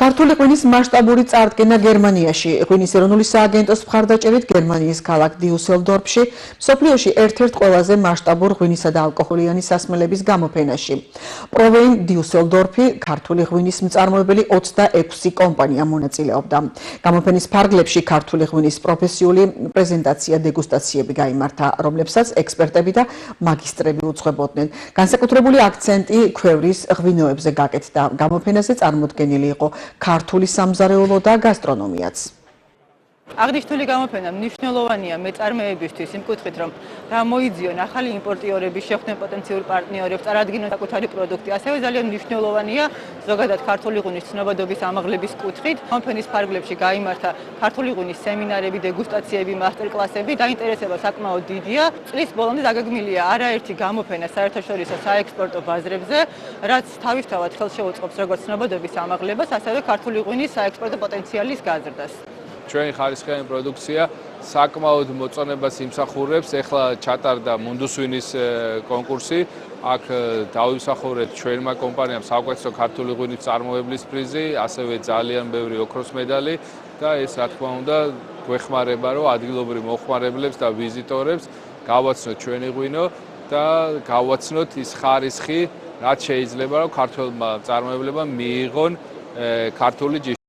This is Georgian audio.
ქართული ღვინის მასშტაბური წარდგენა გერმანიაში. ღვინის ეროვნული სააგენტოს მხარდაჭერით გერმანიის ქალაქ დიუსელდორფში მსოფლიოში ერთ-ერთ ყველაზე მასშტაბურ ღვინისა და ალკოჰოლიანი სასმელების გამოფენაში. პროვეინ დიუსელდორფი ქართული ღვინის მწარმოებელი 26 კომპანია მონაწილეობდა. გამოფენის ფარგლებში ქართული ღვინის პროფესიული პრეზენტაცია დეგუსტაციები გაიმართა, რომლებსაც ექსპერტები და მაგისტრები უძღვებოდნენ. განსაკუთრებული აქცენტი ქვევრის ღვინოებზე გაკეთდა. გამოფენაზე წარმოდგენილი იყო ქართული სამზარეულო და გასტრონომიაც. აღნიშნული გამოფენა მნიშვნელოვანია მეწარმეებისთვის იმ კუთხით, რომ გამოიძიონ ახალი იმპორტიორების, შეხვდნენ პოტენციურ პარტნიორებს, წარადგინონ საკუთარი პროდუქტი. ასევე ძალიან მნიშვნელოვანია ზოგადად ქართული ღვინის ცნობადობის ამაღლების კუთხით. გამოფენის ფარგლებში გაიმართა ქართული ღვინის სემინარები, დეგუსტაციები, მასტერკლასები. დაინტერესება საკმაოდ დიდია. წლის ბოლომდე დაგეგმილია არაერთი გამოფენა საერთაშორისო საექსპორტო ბაზრებზე, რაც თავისთავად ხელს შეუწყობს როგორც ცნობადობის ამაღლებას, ასევე ქართული ღვინის საექსპორტო პოტენციალის გაზრდას. ჩვენი ხარისხიანი პროდუქცია საკმაოდ მოწონებას იმსახურებს. ეხლა ჩატარდა მუნდუს ღვინის კონკურსი. აქ დავიმსახურეთ ჩვენმა კომპანიამ საუკეთესო ქართული ღვინის წარმოებლის პრიზი, ასევე ძალიან ბევრი ოქროს მედალი და ეს რა თქმა უნდა გვეხმარება, რომ ადგილობრივ მოხმარებლებს და ვიზიტორებს გავაცნოთ ჩვენი ღვინო და გავაცნოთ ის ხარისხი, რაც შეიძლება რომ ქართველმა მწარმოებლებმა მიიღონ ქართული